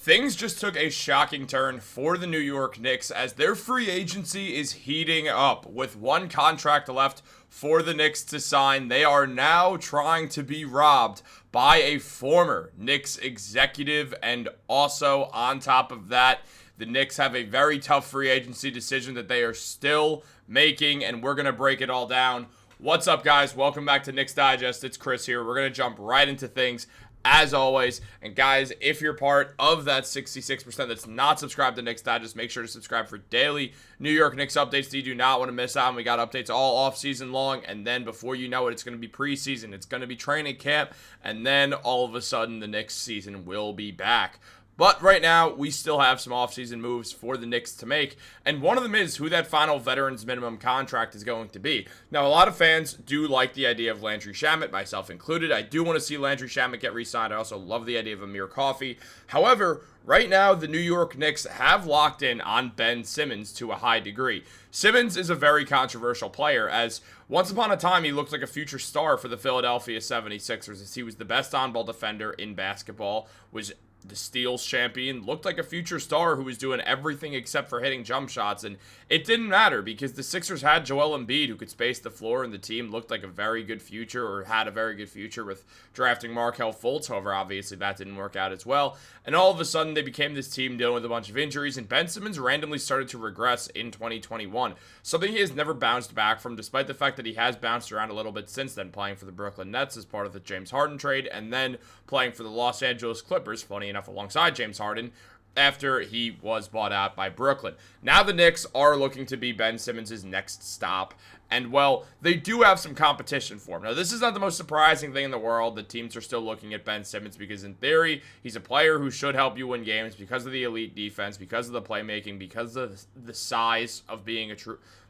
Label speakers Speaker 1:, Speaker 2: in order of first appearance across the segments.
Speaker 1: Things just took a shocking turn for the New York Knicks as their free agency is heating up. With one contract left for the Knicks to sign, they are now trying to be robbed by a former Knicks executive, and also on top of that, the Knicks have a very tough free agency decision that they are still making, and we're going to break it all down. What's up, guys? Welcome back to Knicks Digest. It's Chris here. We're going to jump right into things as always. And guys, if you're part of that 66% that's not subscribed to Knicks Digest, make sure to subscribe for daily New York Knicks updates that you do not want to miss out. And we got updates all off season long. And then before you know it, it's going to be preseason. It's going to be training camp. And then all of a sudden, the Knicks season will be back. But right now, we still have some offseason moves for the Knicks to make, and one of them is who that final veterans minimum contract is going to be. Now, a lot of fans do like the idea of Landry Shamet, myself included. I do want to see Landry Shamet get re-signed. I also love the idea of Amir Coffey. However, right now, the New York Knicks have locked in on Ben Simmons to a high degree. Simmons is a very controversial player, as once upon a time, he looked like a future star for the Philadelphia 76ers, as he was the best on-ball defender in basketball, was the steals champion, looked like a future star who was doing everything except for hitting jump shots, and it didn't matter because the Sixers had Joel Embiid who could space the floor, and the team looked like a very good future, or had a very good future, with drafting Markelle Fultz. However, obviously that didn't work out as well, and all of a sudden they became this team dealing with a bunch of injuries, and Ben Simmons randomly started to regress in 2021, something he has never bounced back from, despite the fact that he has bounced around a little bit since then, playing for the Brooklyn Nets as part of the James Harden trade, and then playing for the Los Angeles Clippers, funny enough, alongside James Harden, after he was bought out by Brooklyn. Now the Knicks are looking to be Ben Simmons' next stop, and well, they do have some competition for him. Now, this is not the most surprising thing in the world that teams are still looking at Ben Simmons, because in theory, he's a player who should help you win games because of the elite defense, because of the playmaking, because of the size of being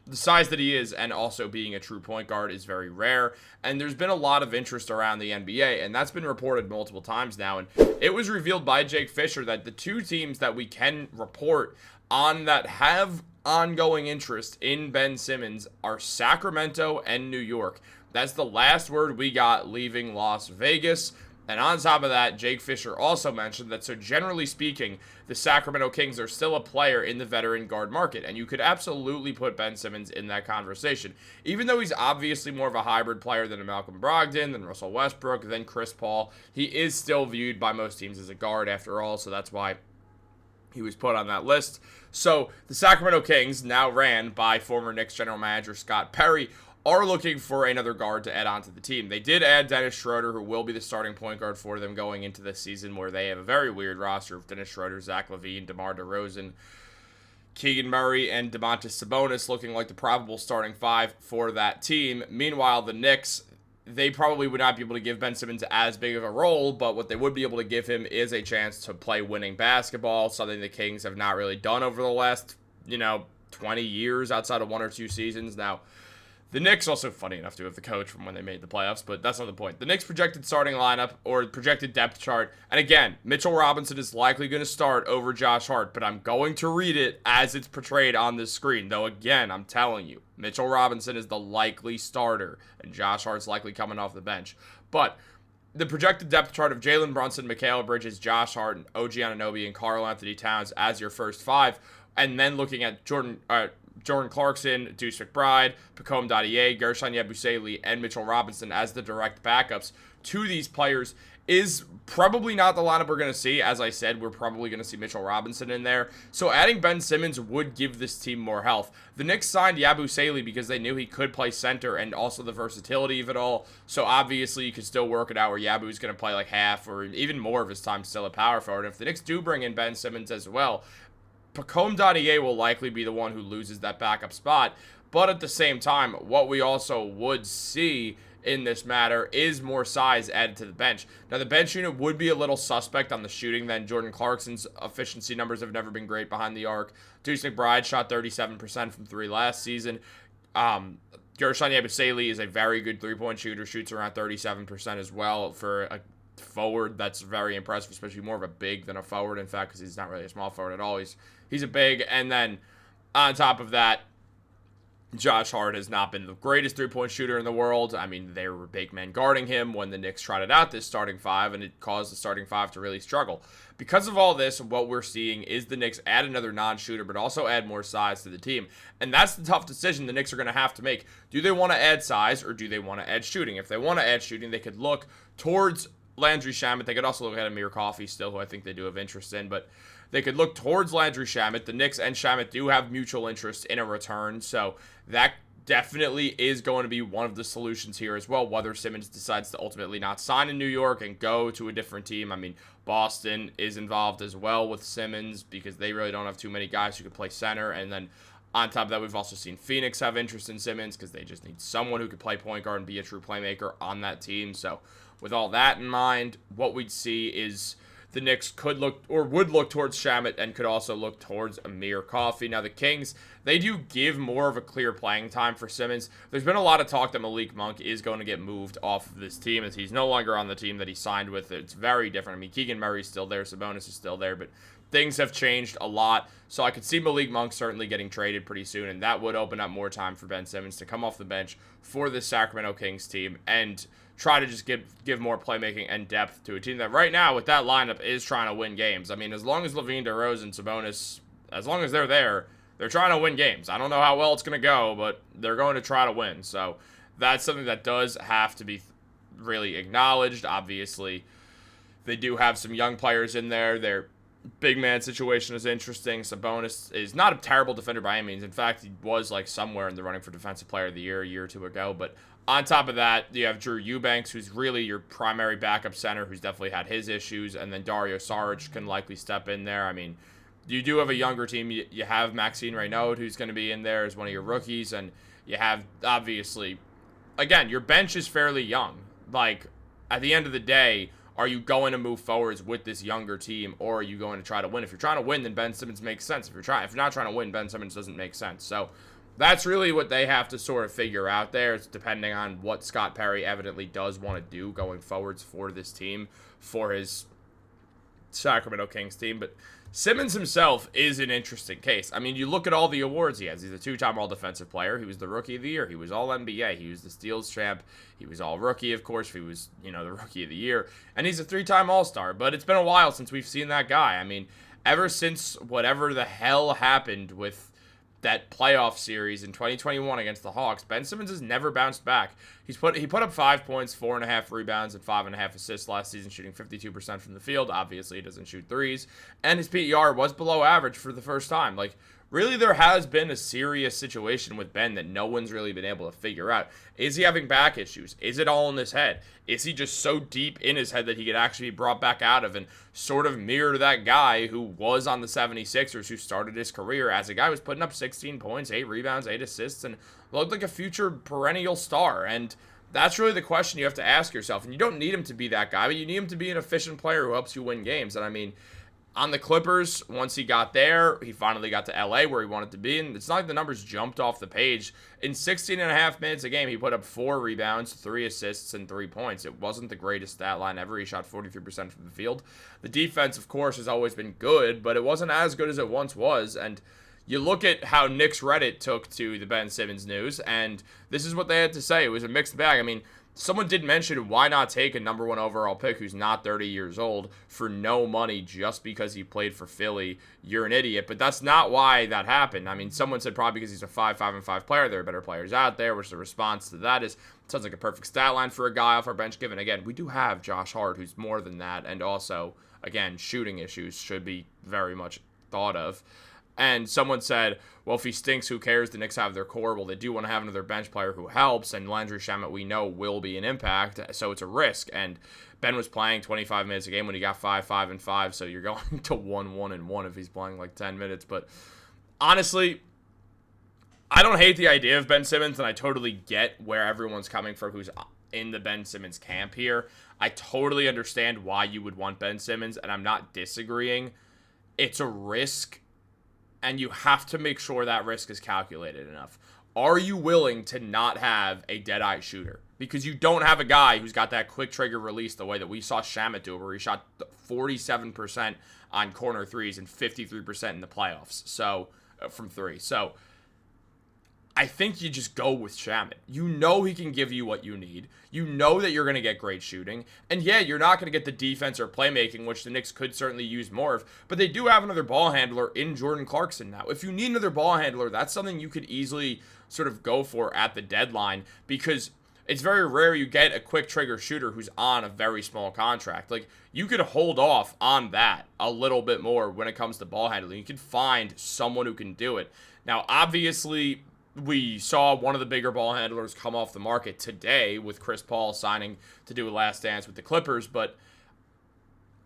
Speaker 1: the size that he is, and also being a true point guard is very rare. And there's been a lot of interest around the NBA, and that's been reported multiple times now. And it was revealed by Jake Fisher that the two teams that we can report on that have ongoing interest in Ben Simmons are Sacramento and New York. That's the last word we got leaving Las Vegas. And on top of that, Jake Fisher also mentioned that, so generally speaking, the Sacramento Kings are still a player in the veteran guard market, and you could absolutely put Ben Simmons in that conversation. Even though he's obviously more of a hybrid player than a Malcolm Brogdon, than Russell Westbrook, than Chris Paul, he is still viewed by most teams as a guard after all, so that's why he was put on that list. So the Sacramento Kings, now ran by former Knicks general manager Scott Perry, are looking for another guard to add on to the team. They did add Dennis Schroeder, who will be the starting point guard for them going into this season, where they have a very weird roster of Dennis Schroeder, Zach LaVine, DeMar DeRozan, Keegan Murray, and Domantas Sabonis looking like the probable starting five for that team. Meanwhile, the Knicks, they probably would not be able to give Ben Simmons as big of a role, but what they would be able to give him is a chance to play winning basketball, something the Kings have not really done over the last, 20 years outside of one or two seasons. Now, the Knicks, also funny enough to have the coach from when they made the playoffs, but that's not the point. The Knicks projected starting lineup, or projected depth chart, and again, Mitchell Robinson is likely going to start over Josh Hart, but I'm going to read it as it's portrayed on this screen, though again, I'm telling you, Mitchell Robinson is the likely starter, and Josh Hart's likely coming off the bench. But the projected depth chart of Jalen Brunson, Mikal Bridges, Josh Hart, and OG Anunoby, and Karl-Anthony Towns as your first five, and then looking at Jordan Clarkson, Deuce McBride, Pacome Dadier, Gershon Yabusele, and Mitchell Robinson as the direct backups to these players is probably not the lineup we're going to see. As I said, we're probably going to see Mitchell Robinson in there. So adding Ben Simmons would give this team more health. The Knicks signed Yabusele because they knew he could play center, and also the versatility of it all. So obviously you could still work it out where Yabu's going to play like half or even more of his time still at power forward. If the Knicks do bring in Ben Simmons as well, Pacome Dadier will likely be the one who loses that backup spot, but at the same time, what we also would see in this matter is more size added to the bench. Now, the bench unit would be a little suspect on the shooting then. Jordan Clarkson's efficiency numbers have never been great behind the arc. Deuce McBride shot 37% from three last season. Gershon Yabusele is a very good three-point shooter, shoots around 37% as well for a forward. That's very impressive, especially more of a big than a forward, in fact, because he's not really a small forward at all. He's a big, and then on top of that, Josh Hart has not been the greatest three-point shooter in the world. I mean, there were big men guarding him when the Knicks trotted out this starting five, and it caused the starting five to really struggle. Because of all this, what we're seeing is the Knicks add another non-shooter, but also add more size to the team. And that's the tough decision the Knicks are going to have to make. Do they want to add size, or do they want to add shooting? If they want to add shooting, they could look towards Landry Shamet. They could also look at Amir Coffey still, who I think they do have interest in, but they could look towards Landry Shamet. The Knicks and Shamet do have mutual interest in a return, so that definitely is going to be one of the solutions here as well, whether Simmons decides to ultimately not sign in New York and go to a different team. I mean, Boston is involved as well with Simmons because they really don't have too many guys who could play center, and then on top of that, we've also seen Phoenix have interest in Simmons because they just need someone who could play point guard and be a true playmaker on that team. So with all that in mind, what we'd see is the Knicks could look or would look towards Shamet and could also look towards Amir Coffey. Now, the Kings, they do give more of a clear playing time for Simmons. There's been a lot of talk that Malik Monk is going to get moved off of this team as he's no longer on the team that he signed with. It's very different. I mean, Keegan Murray's still there, Sabonis is still there, but things have changed a lot. So I could see Malik Monk certainly getting traded pretty soon, and that would open up more time for Ben Simmons to come off the bench for the Sacramento Kings team and try to just give more playmaking and depth to a team that right now with that lineup is trying to win games. I mean, as long as LaVine, DeRozan, Sabonis, as long as they're there, they're trying to win games. I don't know how well it's going to go, but they're going to try to win. So that's something that does have to be really acknowledged. Obviously, they do have some young players in there. Their big man situation is interesting. Sabonis is not a terrible defender by any means. In fact, he was like somewhere in the running for Defensive Player of the Year a year or two ago, but on top of that, you have Drew Eubanks, who's really your primary backup center, who's definitely had his issues, and then Dario Saric can likely step in there. I mean, you do have a younger team. You have Maxine Reynaud, who's going to be in there as one of your rookies, and you have, obviously, again, your bench is fairly young. Like, at the end of the day, are you going to move forwards with this younger team, or are you going to try to win? If you're trying to win, then Ben Simmons makes sense. If you're not trying to win, Ben Simmons doesn't make sense. So that's really what they have to sort of figure out there. It's depending on what Scott Perry evidently does want to do going forwards for this team, for his Sacramento Kings team. But Simmons himself is an interesting case. I mean, you look at all the awards he has. He's a two-time All-Defensive Player. He was the Rookie of the Year. He was All-NBA. He was the Steals champ. He was All-Rookie, of course. He was, the Rookie of the Year. And he's a three-time All-Star. But it's been a while since we've seen that guy. I mean, ever since whatever the hell happened with that playoff series in 2021 against the Hawks, Ben Simmons has never bounced back. He put up 5 points, 4.5 rebounds, and 5.5 assists last season, shooting 52% from the field. Obviously, he doesn't shoot threes. And his PER was below average for the first time. Like, really, there has been a serious situation with Ben that no one's really been able to figure out. Is he having back issues? Is it all in his head? Is he just so deep in his head that he could actually be brought back out of and sort of mirror that guy who was on the 76ers, who started his career as a guy who was putting up 16 points, 8 rebounds, 8 assists, and looked like a future perennial star? And that's really the question you have to ask yourself. And you don't need him to be that guy, but you need him to be an efficient player who helps you win games. And I mean, on the Clippers, once he got there, he finally got to LA where he wanted to be. And it's not like the numbers jumped off the page. In 16 and a half minutes a game, he put up 4 rebounds, 3 assists, and 3 points. It wasn't the greatest stat line ever. He shot 43% from the field. The defense, of course, has always been good, but it wasn't as good as it once was. And you look at how Knicks Reddit took to the Ben Simmons news, and this is what they had to say. It was a mixed bag. I mean, someone did mention, why not take a number 1 overall pick who's not 30 years old for no money just because he played for Philly? You're an idiot. But that's not why that happened. I mean, someone said probably because he's a 5.5 player. There are better players out there, which the response to that is, sounds like a perfect stat line for a guy off our bench, given, again, we do have Josh Hart, who's more than that, and also, again, shooting issues should be very much thought of. And someone said, well, if he stinks, who cares? The Knicks have their core. Well, they do want to have another bench player who helps, and Landry Shamet, we know, will be an impact, so it's a risk. And Ben was playing 25 minutes a game when he got 5, so you're going to 1 if he's playing like 10 minutes. But honestly, I don't hate the idea of Ben Simmons, and I totally get where everyone's coming from who's in the Ben Simmons camp here. I totally understand why you would want Ben Simmons, and I'm not disagreeing. It's a risk, and you have to make sure that risk is calculated enough. Are you willing to not have a dead-eye shooter? Because you don't have a guy who's got that quick trigger release the way that we saw Shamet do, where he shot 47% on corner threes and 53% in the playoffs. So, from 3. So, I think you just go with Shamet. You know he can give you what you need. You know that you're going to get great shooting. And yeah, you're not going to get the defense or playmaking, which the Knicks could certainly use more of. But they do have another ball handler in Jordan Clarkson now. If you need another ball handler, that's something you could easily sort of go for at the deadline, because it's very rare you get a quick trigger shooter who's on a very small contract. Like, you could hold off on that a little bit more when it comes to ball handling. You could find someone who can do it. Now, obviously, we saw one of the bigger ball handlers come off the market today with Chris Paul signing to do a last dance with the Clippers, but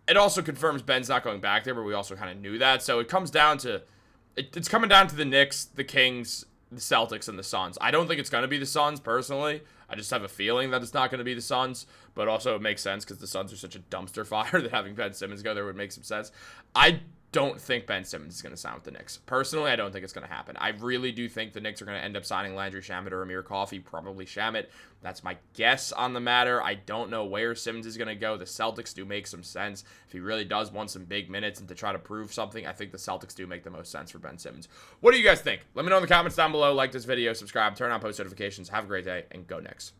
Speaker 1: it also confirms Ben's not going back there, but we also kind of knew that. So it comes down to, it's coming down to the Knicks, the Kings, the Celtics, and the Suns. I don't think it's going to be the Suns, personally. I just have a feeling that it's not going to be the Suns, but also it makes sense because the Suns are such a dumpster fire that having Ben Simmons go there would make some sense. I don't think Ben Simmons is going to sign with the Knicks. Personally, I don't think it's going to happen. I really do think the Knicks are going to end up signing Landry Shamet or Amir Coffey, probably Shamet. That's my guess on the matter. I don't know where Simmons is going to go. The Celtics do make some sense. If he really does want some big minutes and to try to prove something, I think the Celtics do make the most sense for Ben Simmons. What do you guys think? Let me know in the comments down below. Like this video, subscribe, turn on post notifications. Have a great day, and go Knicks.